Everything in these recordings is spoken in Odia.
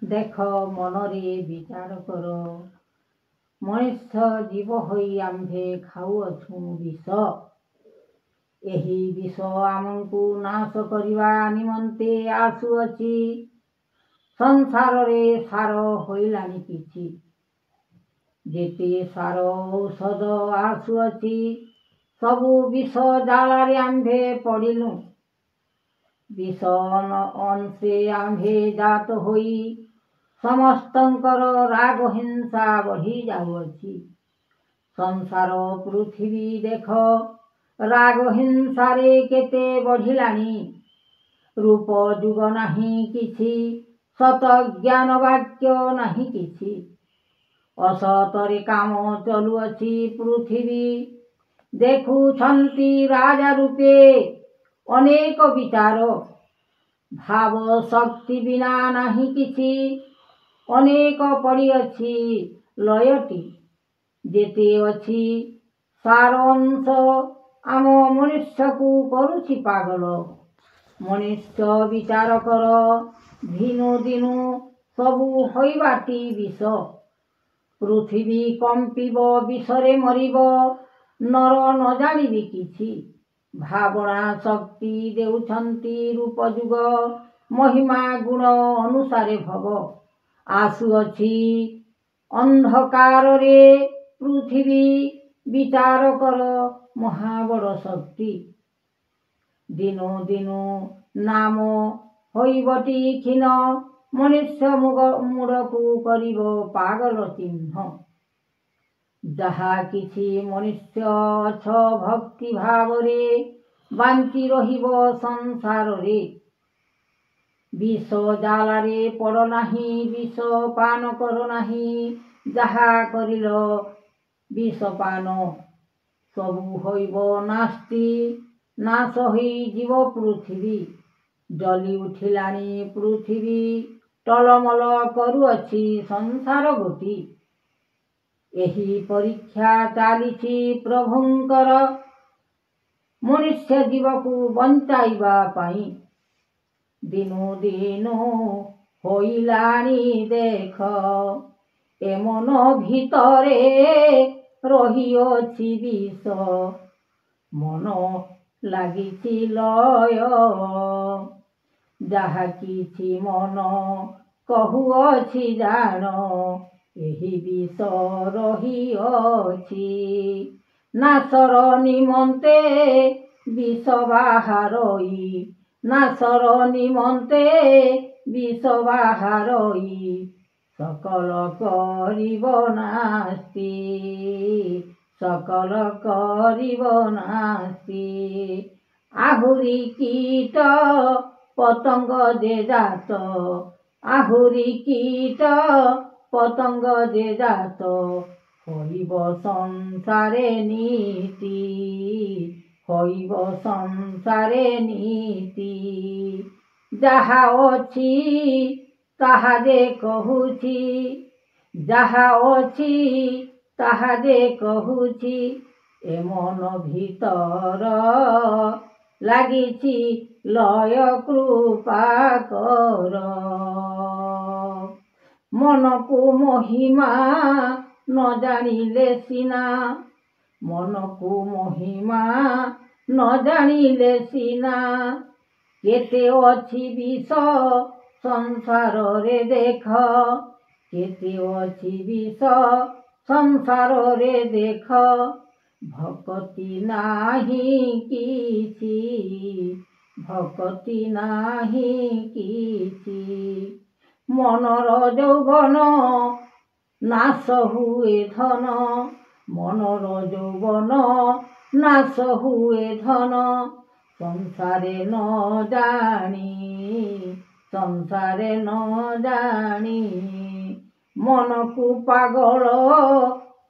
ଦେଖ ମନରେ ବିଚାର କର, ମଣିଷ ଜୀବ ହୋଇ ଆମ୍ଭେ ଖାଉଅଛୁଁ ବିଷ। ଏହି ବିଷ ଆମକୁ ନାଶ କରିବା ନିମନ୍ତେ ଆସୁଅଛି। ସଂସାରରେ ସାର ହୋଇଲାଣି କିଛି, ଯେତେ ସାର ଔଷଧ ଆସୁଅଛି ସବୁ ବିଷ ଜାଳରେ ଆମ୍ଭେ ପଡ଼ିଲୁ। ବିଷ ଅଂଶେ ଆମ୍ଭେ ଜାତ ହୋଇ ସମସ୍ତଙ୍କର ରାଗ ହିଂସା ବଢ଼ି ଯାଉଅଛି। ସଂସାର ପୃଥିବୀ ଦେଖ, ରାଗ ହିଂସାରେ କେତେ ବଢ଼ିଲାଣି। ରୂପ ଯୁଗ ନାହିଁ କିଛି, ସତ ଜ୍ଞାନ ବାକ୍ୟ ନାହିଁ କିଛି। ଅସତରେ କାମ ଚଲୁଅଛି ପୃଥିବୀ, ଦେଖୁଛନ୍ତି ରାଜା ରୂପେ ଅନେକ ବିଚାର। ଭାବ ଶକ୍ତି ବିନା ନାହିଁ କିଛି, ଅନେକ ପଡ଼ିଅଛି ଲୟଟି। ଯେତେ ଅଛି ସାର ଅଂଶ ଆମ ମନୁଷ୍ୟକୁ କରୁଛି ପାଗଳ। ମନୁଷ୍ୟ ବିଚାର କର, ଦିନୁ ଦିନୁ ସବୁ ହୋଇବାଟି ବିଷ। ପୃଥିବୀ କମ୍ପିବ, ବିଷରେ ମରିବ, ନର ନ ଜାଣିବି କିଛି। ଭାବନା ଶକ୍ତି ଦେଉଛନ୍ତି ରୂପ ଯୁଗ, ମହିମା ଗୁଣ ଅନୁସାରେ ଭୋଗ। ଆସୁଅଛି ଅନ୍ଧକାରରେ ପୃଥିବୀ, ବିଚାର କର ମହାବଡ଼ ଶକ୍ତି। ଦିନୁ ଦିନୁ ନାମ ହୋଇବଟି କ୍ଷୀଣ, ମନୁଷ୍ୟ ମୁଣ୍ଡକୁ କରିବ ପାଗଳ ଚିହ୍ନ। ଯାହା କିଛି ମନୁଷ୍ୟ ଅଛ ଭକ୍ତି ଭାବରେ, ବାଞ୍ଚି ରହିବ ସଂସାରରେ। ବିଷ ଜାଲରେ ପଡ଼ ନାହିଁ, ବିଷ ପାନ କର ନାହିଁ। ଯାହା କରିଲ ବିଷପାନ, ସବୁ ହୋଇବ ନାସ୍ତି, ନାଶ ହୋଇଯିବ ପୃଥିବୀ। ଜଳି ଉଠିଲାଣି ପୃଥିବୀ, ଟଳମଳ କରୁଅଛି ସଂସାର ଗୋଟି। ଏହି ପରୀକ୍ଷା ଚାଲିଛି ପ୍ରଭୁଙ୍କର, ମନୁଷ୍ୟ ଜୀବକୁ ବଞ୍ଚାଇବା ପାଇଁ। ଦିନୁ ଦିନୁ ହୋଇଲାଣି ଦେଖ, ଏ ମନ ଭିତରେ ରହିଅଛି ବିଷ। ମନ ଲାଗିଛି ଲୟ, ଯାହା କିଛି ମନ କହୁଅଛି ଜାଣ। ଏହି ବିଷ ରହିଅଛି, ନାଶର ନିମନ୍ତେ ବିଷ ବାହାରଇ। ନାଶର ନିମନ୍ତେ ବିଷ ବାହାରଇ, ସକଲ କରିବ ନାସ୍ତି, ସକଲ କରିବ ନାସ୍ତି। ଆହୁରି କୀଟ ପତଙ୍ଗ ଯେ ଜାତ, ଆହୁରି କୀଟ ପତଙ୍ଗ ଯେ ଜାତ। ହୋଇବ ସଂସାରେ ନୀତି, ହୋଇବ ସଂସାରେ ନୀତି। ଯାହା ଅଛି ତାହା ଯେ କହୁଛି, ଯାହା ଅଛି ତାହା ଯେ କହୁଛି। ଏ ମନ ଭିତର ଲାଗିଛି ଲୟ, କୃପା କର। ମନକୁ ମହିମା ନ ଜାଣିଲେ ସିନା, ମନକୁ ମହିମା ନ ଜାଣିଲେ ସିନା। କେତେ ଅଛି ବିଷ ସଂସାରରେ ଦେଖ, କେତେ ଅଛି ବିଷ ସଂସାରରେ ଦେଖ। ଭକ୍ତି ନାହିଁ କିଛି, ଭକ୍ତି ନାହିଁ କିଛି। ମନର ଯୌବନ ନାଶ ହୁଏ ଧନ, ମନର ଯୌବନ ନାଶ ହୁଏ ଧନ। ସଂସାରେ ନ ଜାଣି, ସଂସାରେ ନ ଜାଣି। ମନକୁ ପାଗଳ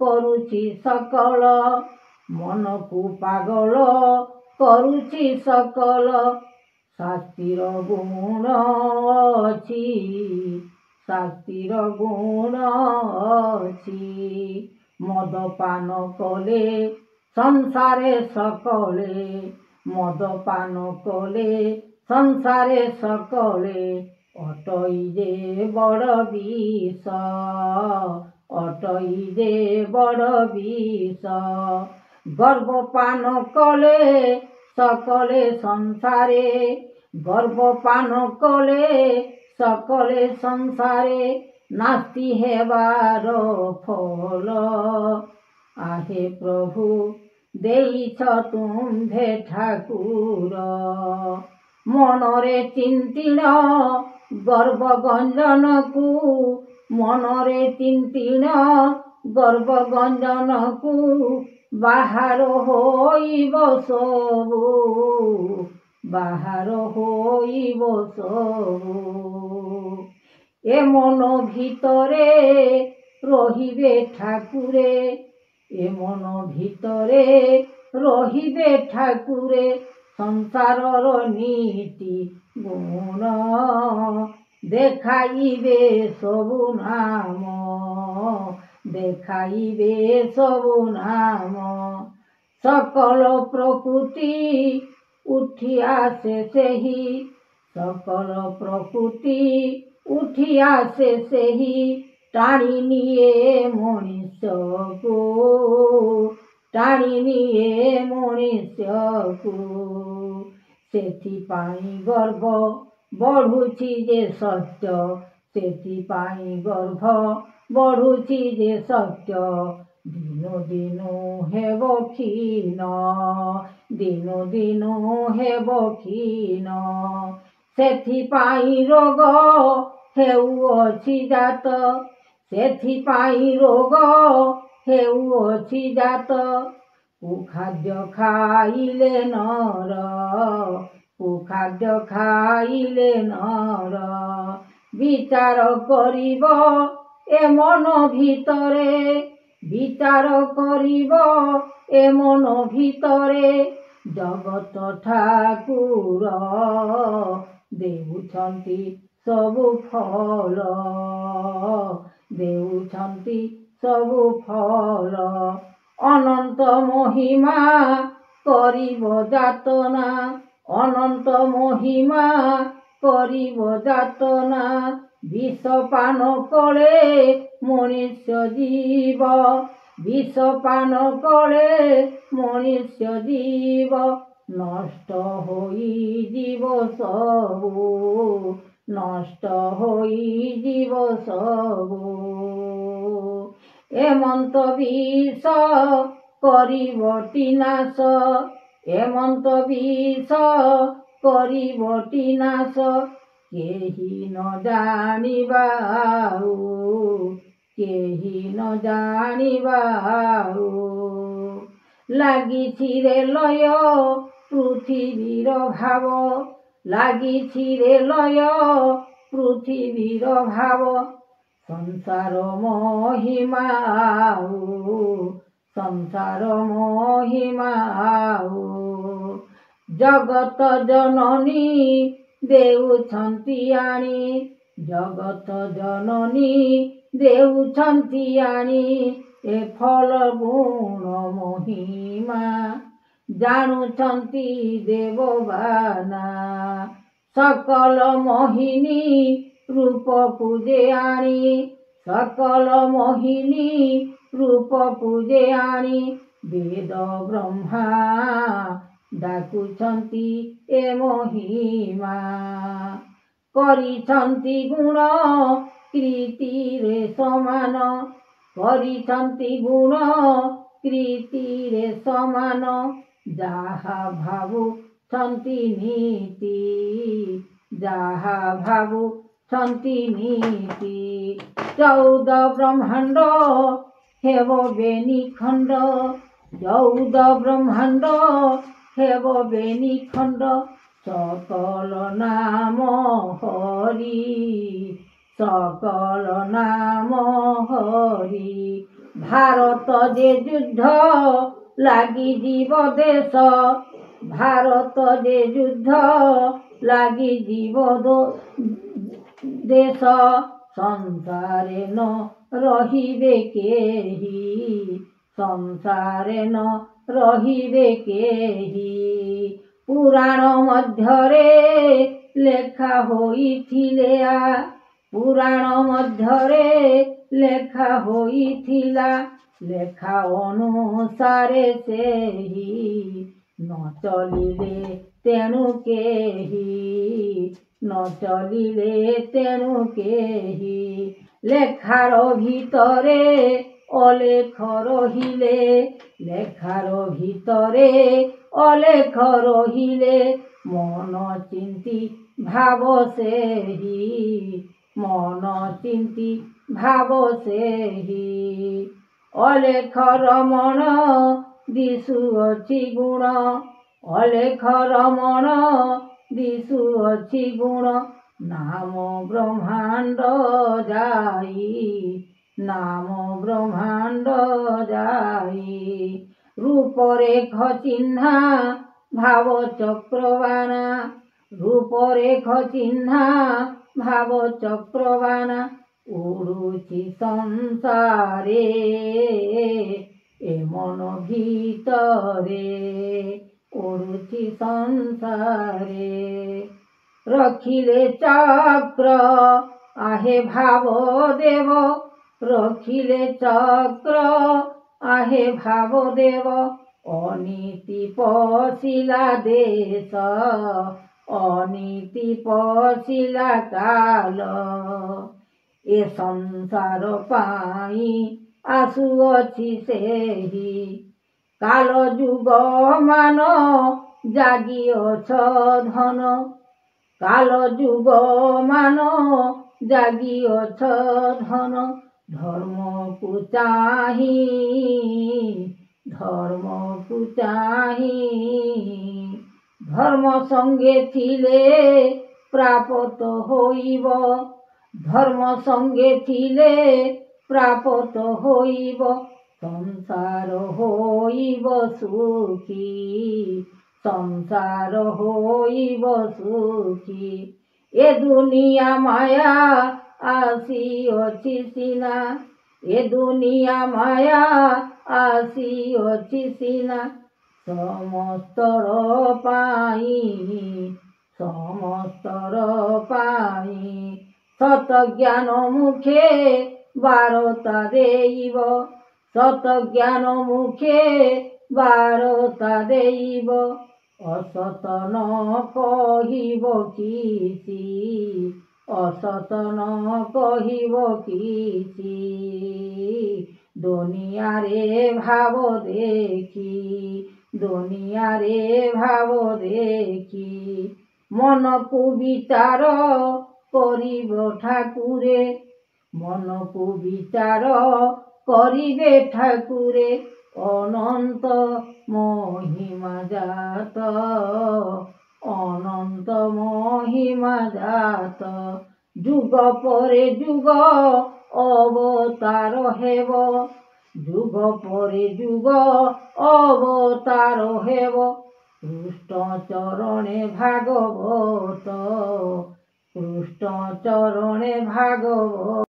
କରୁଛି ସକଳ, ମନକୁ ପାଗଳ କରୁଛି ସକଳ। ଶାସ୍ତିର ଗୁଣ ଅଛି, ଶାସ୍ତିର ଗୁଣ ଅଛି। ମଦପାନ କଲେ ସଂସାରେ ସକଳେ, ମଦପାନ କଲେ ସଂସାରେ ସକଳେ। ଅଟଇ ଯେ ବଡ଼ ବିଷ, ଅଟଇ ଯେ ବଡ଼ ବିଷ। ଗର୍ଭପାନ କଲେ সকলে সংসারে, গর্ভপান কলে সকলে সংসারে, নাস্তি হেবার ফল। আহে প্রভু ଦେଇଛ ତୁମ୍ଭେ ଠାକୁର, ମନରେ ଚିନ୍ତିଣ ଗର୍ଭଗଞ୍ଜନକୁ, ମନରେ ଚିନ୍ତିଣ ଗର୍ଭଗଞ୍ଜନକୁ, ବାହାର ହୋଇବ ସବୁ, ବାହାର ହୋଇବ ସବୁ। ଏ ମନ ଭିତରେ ରହିବେ ଠାକୁରେ, ଏ ମନ ଭିତରେ ରହିବେ ଠାକୁରେ, ସଂସାରର ନୀତି ଗୁଣ ଦେଖାଇବେ ସବୁ ନାମ, ଦେଖାଇବେ ସବୁ ନାମ। সকল প্রকৃতি উঠি আসে ସେହି, সকল প্রকৃতি উঠি আসে ସେହି, টানি নিয়ে মনুষ্যକୁ, টানি নিয়ে ମଣିଷକୁ। ସେଥିପାଇଁ ଗର୍ବ ବଢ଼ୁଛି ଯେ ସତ୍ୟ, ସେଥିପାଇଁ ଗର୍ବ ବଢ଼ୁଛି ଯେ ସତ୍ୟ। ଦିନୁ ଦିନୁ ହେବ କ୍ଷୀଣ, ଦିନୁ ଦିନୁ ହେବ କ୍ଷୀଣ। ସେଥିପାଇଁ ରୋଗ ହେଉଅଛି ଜାତ, ସେଥିପାଇଁ ରୋଗ ହେଉଅଛି ଜାତ। କୁଖାଦ୍ୟ ଖାଇଲେ ନର, କୁଖାଦ୍ୟ ଖାଇଲେ ନର। ବିଚାର କରିବ ଏ ମନ ଭିତରେ, ବିଚାର କରିବ ଏ ମନ ଭିତରେ। ଜଗତ ଠାକୁର ଦେଉଛନ୍ତି ସବୁ ଫଳ, ଦେଉଛନ୍ତି ସବୁ ଫଳ। ଅନନ୍ତ ମହିମା କରିବ ଯାତନା, ଅନନ୍ତ ମହିମା କରିବ ଯାତନା। ବିଷ ପାନ କଲେ ମଣିଷ ଜୀବ, ବିଷ ପାନ କଲେ ମଣିଷ ଜୀବ। ନଷ୍ଟ ହୋଇଯିବ ସବୁ, ନଷ୍ଟ ହୋଇଯିବ ସବୁ। ଏମନ୍ତ ବିଷ କରିବଟି ନାଶ, ଏମନ୍ତ ବିଷ କରିବଟି ନାଶ। କେହି ନ ଜାଣିବା ଆଉ, କେହି ନ ଜାଣିବା ଆଉ। ଲାଗିଛି ରେ ଲୟ ପୃଥିବୀର ଭାବ, ଲାଗିଛି ରେ ଲୟ ପୃଥିବୀର ଭାବ। ସଂସାର ମହିମା ଆଉ, ସଂସାର ମହିମା ଆଉ। ଜଗତ ଜନନୀ ଦେଉଛନ୍ତି ଆଣି, ଜଗତ ଜନନୀ ଦେଉଛନ୍ତି ଆଣି। ଏ ଫଳ ଗୁଣ ମହିମା ଜାଣୁଛନ୍ତି ଦେବବାନା। সকল মোহিনী রূপକୁ ଯେ ଆଣି, সকল ମୋହିନୀ ରୂପକୁ ଯେ ଆଣି। ବେଦ ବ୍ରହ୍ମା ଡାକୁଛନ୍ତି ଏ ମହିମା, କରିଛନ୍ତି ଗୁଣ କୀର୍ତ୍ତିରେ ସମାନ, କରିଛନ୍ତି ଗୁଣ କୀର୍ତ୍ତିରେ ସମାନ। ଯାହା ଭାବୁଛନ୍ତି ନୀତି, ଯାହା ଭାବୁଛନ୍ତି ନୀତି। 14 ବ୍ରହ୍ମାଣ୍ଡ ହେବ ବେନିଖଣ୍ଡ, 14 ବ୍ରହ୍ମାଣ୍ଡ ହେବ ବେନିଖଣ୍ଡ। সকল নাম হরি, সকল নাম হরি। ভারত যে যুদ্ধ লাগিଯିବ ଦେଶ, ଭାରତ ଯେ ଯୁଦ୍ଧ ଲାଗିଯିବ ଦେଶ। ସଂସାରେ ନ ରହିବେ କେହି, ସଂସାରେ ନ ରହିବେ କେହି। ପୁରାଣ ମଧ୍ୟରେ ଲେଖା ହୋଇଥିଲେ ପୁରାଣ ମଧ୍ୟରେ ଲେଖା ହୋଇଥିଲା। ଲେଖା ଅନୁସାରେ ସେହି ନ ଚଳିଲେ ତେଣୁ କେହି, ନ ଚଳିଲେ ତେଣୁ କେହି। ଲେଖାର ଭିତରେ ଅଲେଖ ରହିଲେ, ଲେଖାର ଭିତରେ ଅଲେଖ ରହିଲେ, ମନ ଚିନ୍ତି ଭାବ ସେହି, ମନ ଚିନ୍ତି ଭାବ ସେହି। ଅଲେଖର ମନ ଦିଶୁଅଛି ଗୁଣ, ଅଲେଖର ମନ ଦିଶୁଅଛି ଗୁଣ। ନାମ ବ୍ରହ୍ମାଣ୍ଡ ଯାଇ, ନାମ ବ୍ରହ୍ମାଣ୍ଡ ଯାଇ। ରୂପରେଖ ଚିହ୍ନା ଭାବ ଚକ୍ରବାନା, ରୂପରେଖ ଚିହ୍ନା ଭାବ ଚକ୍ରବାନା। ଉଡୁଛି ସଂସାରେ ଏ ମନ ଭିତରେ, ଉଡୁଛି ସଂସାରେ। ରଖିଲେ ଚକ୍ର आहे ଭାବ ଦେବ, ରଖିଲେ ଚକ୍ର आहे ଭାବ ଦେବ। ଅନୀତି ପଶିଲା ଦେଶ, ଅନୀତି ପଶିଲା କାଲ। ଏ ସଂସାର ପାଇଁ ଆସୁଅଛି ସେହି କାଲ ଯୁଗ ମାନ ଜାଗିଅଛ ଧନ, କାଲ ଯୁଗ ମାନ ଜାଗିଅଛ ଧନ। ଧର୍ମକୁ ଚାହିଁ, ଧର୍ମକୁ ଚାହିଁ। ଧର୍ମ ସଙ୍ଗେ ଥିଲେ ପ୍ରାପତ ହୋଇବ, ଧର୍ମ ସଙ୍ଗେ ଥିଲେ ପ୍ରାପତ ହୋଇବ। ସଂସାର ହୋଇବ ସୁଖୀ, ସଂସାର ହୋଇବ ସୁଖୀ। ଏ ଦୁନିଆ ମାୟା ଆସିଅଛି ସିନା, ଏ ଦୁନିଆ ମାୟା ଆସିଅଛି ସିନା। ସମସ୍ତର ପାଇଁ, ସମସ୍ତର ପାଇଁ। ସତ ଜ୍ଞାନ ମୁଖେ ବାରତା ଦେବ, ସତ ଜ୍ଞାନ ମୁଖେ ବାରତା ଦେବ। ଅସତ ନ କହିବ କିଛି, ଅସତ ନ କହିବ କିଛି। ଦୁନିଆରେ ଭାବ ଦେଖି, ଦୁନିଆରେ ଭାବ ଦେଖି। ମନକୁ ବିଚାର କରିବ ଠାକୁରେ, ମନକୁ ବିଚାର କରିବେ ଠାକୁରେ। ଅନନ୍ତ ମହିମା ଜାତ, ଅନନ୍ତ ମହିମା ଜାତ। ଯୁଗ ପରେ ଯୁଗ ଅବତାର ହେବ, ଯୁଗ ପରେ ଯୁଗ ଅବତାର ହେବ। କୃଷ୍ଣ ଚରଣେ ଭାଗବତ, କୃଷ୍ଣ ଚରଣେ ଭାଗବତ।